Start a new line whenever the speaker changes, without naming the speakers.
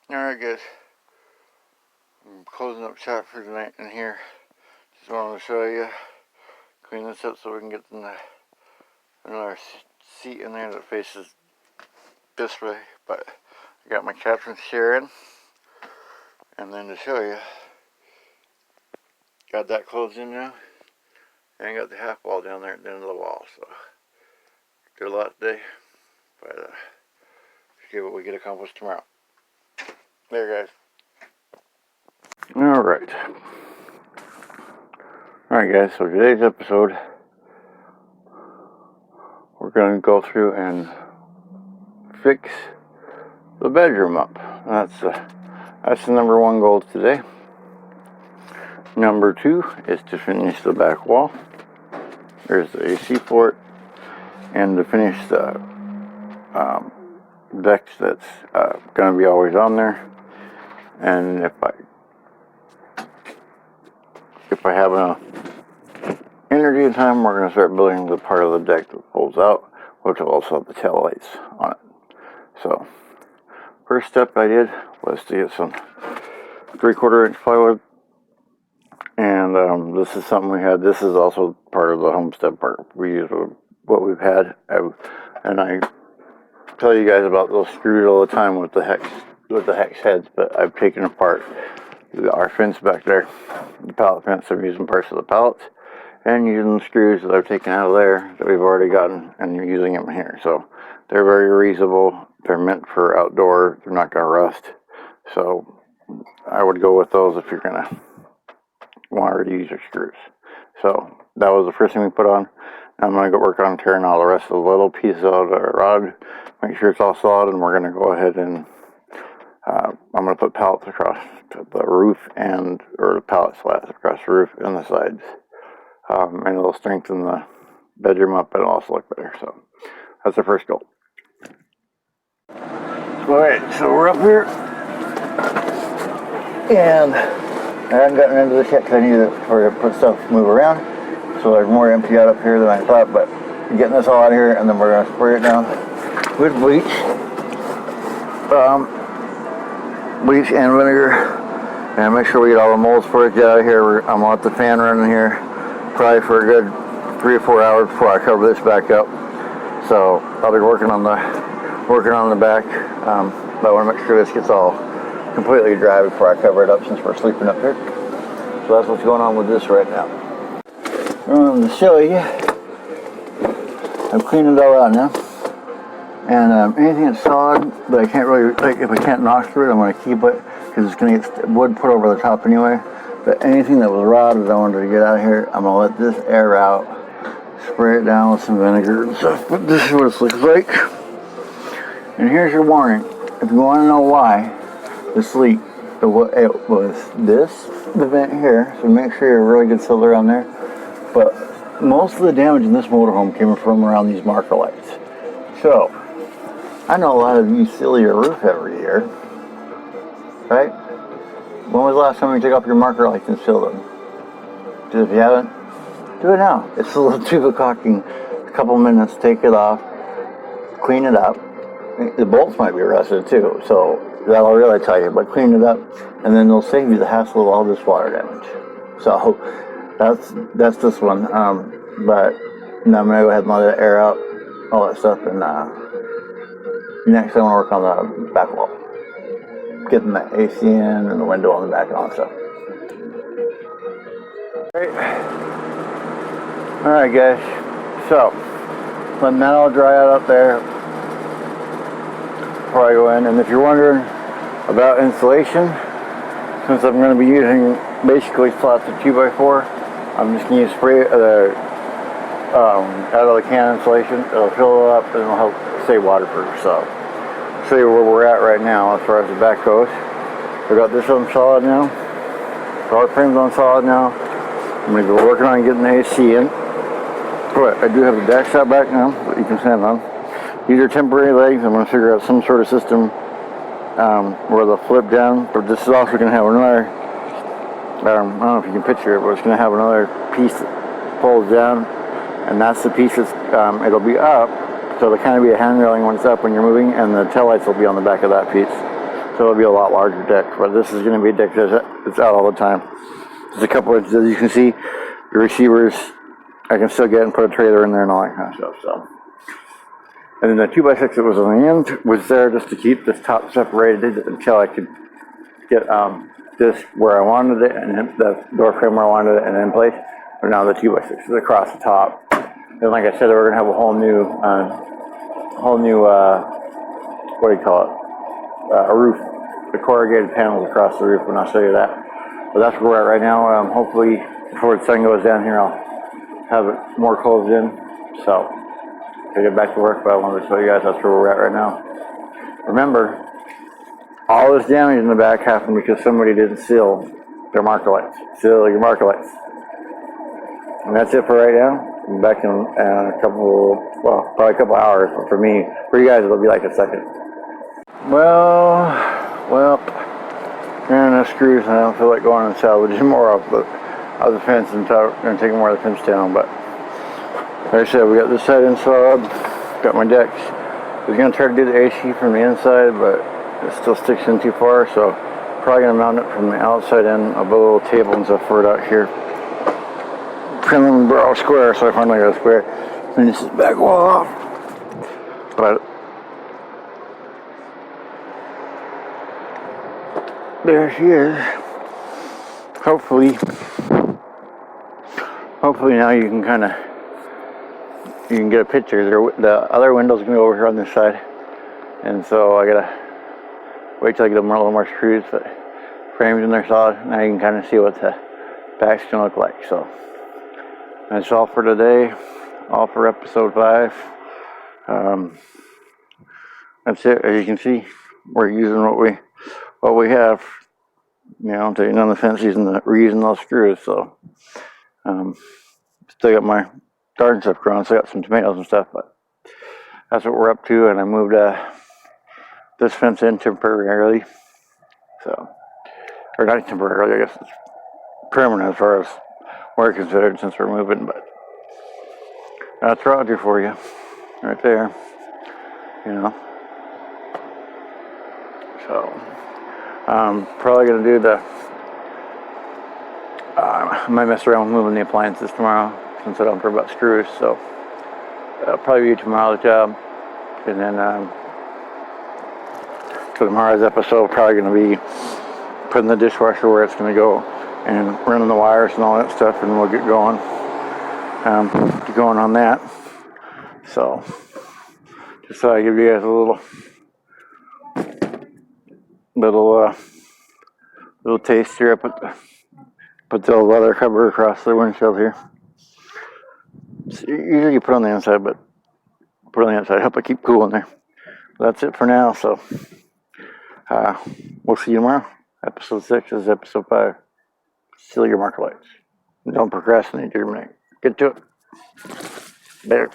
Alright guys, I'm closing up shop for tonight in here. Just wanted to show you, clean this up so we can get another seat in there that faces this way. But I got my captain's chair in, and then to show you, got that closed in now, and I got the half wall down there at the end of the wall. So did a lot today, but see what we get accomplished tomorrow. There, guys. Alright, guys, so today's episode, we're going to go through and fix the bedroom up. That's the number one goal today. Number two is to finish the back wall. There's the AC for it, and to finish the decks that's going to be always on there. And if I have enough energy and time, we're going to start building the part of the deck that pulls out, which will also have the tail lights on it. So, first step I did was to get some 3/4 inch plywood, and this is something we had. This is also part of the homestead part. We use what we've had, and I tell you guys about those screws all the time with the hex heads, but I've taken apart our fence back there, the pallet fence. I'm using parts of the pallets and using the screws that I've taken out of there that we've already gotten, and using them here. So they're very reusable. They're meant for outdoor. They're not going to rust. So I would go with those if you're going to want to reuse your screws. So that was the first thing we put on. I'm going to go work on tearing all the rest of the little pieces out of the rod, make sure it's all solid, and we're going to go ahead and I'm going to put pallets across the roof, or the pallet slats across the roof and the sides. And it'll strengthen the bedroom up, and it'll also look better. So that's the first goal. Alright, so we're up here, and I haven't gotten into this yet because I need to put stuff, move around. So there's more empty out up here than I thought, but I'm getting this all out of here, and then we're going to spray it down with bleach. Bleach and vinegar, and make sure we get all the mold spray out of here. I'm going to let the fan run in here probably for a good 3 or 4 hours before I cover this back up. So I'll be working on the back, but I want to make sure this gets all completely dry before I cover it up, since we're sleeping up here. So that's what's going on with this right now. To show you, I've cleaned it all out now. And anything that's solid, but I can't really, if I can't knock through it, I'm going to keep it, because it's going to get wood put over the top anyway. But anything that was raw that I wanted to get out of here, I'm going to let this air out, spray it down with some vinegar and stuff. But this is what it looks like. And here's your warning. If you want to know why this leak, it was the vent here, so make sure you're really good filter on there. But most of the damage in this motorhome came from around these marker lights. So, I know a lot of you seal your roof every year, right? When was the last time you took off your marker lights and sealed them? If you haven't, do it now. It's a little tube of caulking. A couple minutes, take it off, clean it up. The bolts might be rusted too, so that'll really tell you. But clean it up, and then it'll save you the hassle of all this water damage. So that's this one. But now I'm gonna go ahead and let it air out, all that stuff, and next I want to work on the back wall, getting the AC in and the window on the back and all that stuff. Alright guys, so letting that all dry out up there before I go in. And if you're wondering about insulation, since I'm going to be using basically slats of 2x4, I'm just going to spray out of the can insulation. It'll fill it up and it'll help stay waterproof. So I'll show you where we're at right now as far as the back goes. We got this on solid now. Our frame's on solid now. I'm going to go working on getting the AC in. But I do have the deck out back now that you can stand on. These are temporary legs. I'm going to figure out some sort of system where they'll flip down. But this is also going to have another, I don't know if you can picture it, but it's going to have another piece that pulls down. And that's the piece that's, it'll be up. So it'll kind of be a hand railing when it's up when you're moving. And the taillights will be on the back of that piece. So it'll be a lot larger deck, but this is going to be a deck that's out all the time. There's a couple of, as you can see, the receivers, I can still get and put a trailer in there and all that kind of stuff. So, and then the 2x6 that was on the end was there just to keep this top separated until I could get this where I wanted it and the door frame where I wanted it and in place. But now the 2x6 is across the top. And like I said, we're gonna have a whole new what do you call it? A roof, the corrugated panels across the roof, and I'll show you that. But that's where we're at right now. Hopefully, before the sun goes down here, I'll have it more closed in. So, I get back to work, but I wanted to show you guys that's where we're at right now. Remember, all this damage in the back happened because somebody didn't seal their marker lights. Seal your marker lights. And that's it for right now. I'm back in a couple, well, probably a couple hours. But for me, for you guys, it'll be like a second. Well, and the screws, and I don't feel like going and salvaging more of the fence and taking more of the fence down. But like I said, we got this side installed, got my decks. I was going to try to do the AC from the inside, but it still sticks in too far, so probably going to mount it from the outside end of a little table and stuff for it out here. Trim them all square, so I finally got a square. Finish this back wall off. But there she is. Hopefully now you can get a picture. The other window's gonna be over here on this side, and so I gotta wait till I get a little more screws. But frames in there solid. Now you can kind of see what the back's gonna look like. So that's all for today. All for episode 5. That's it. As you can see, we're using what we have. You know, taking on the fence, reusing those screws. So, still got my garden stuff growing. Still got some tomatoes and stuff, but that's what we're up to. And I moved this fence in temporarily. So, or not temporarily, I guess it's permanent as far as we're considered since we're moving. But that's Roger for you, right there. You know. So. Probably going to do I might mess around with moving the appliances tomorrow since I don't care about screws, so that'll probably be tomorrow's job. And then for tomorrow's episode, probably going to be putting the dishwasher where it's going to go and running the wires and all that stuff, and we'll get going on that. So just thought I'd give you guys a little taste here. I put the leather cover across the windshield here. So usually you put it on the inside, but put it on the outside. Help it keep cool in there. That's it for now. So we'll see you tomorrow. Episode 6 is episode 5. Seal your marker lights. Don't procrastinate. Get to it. There.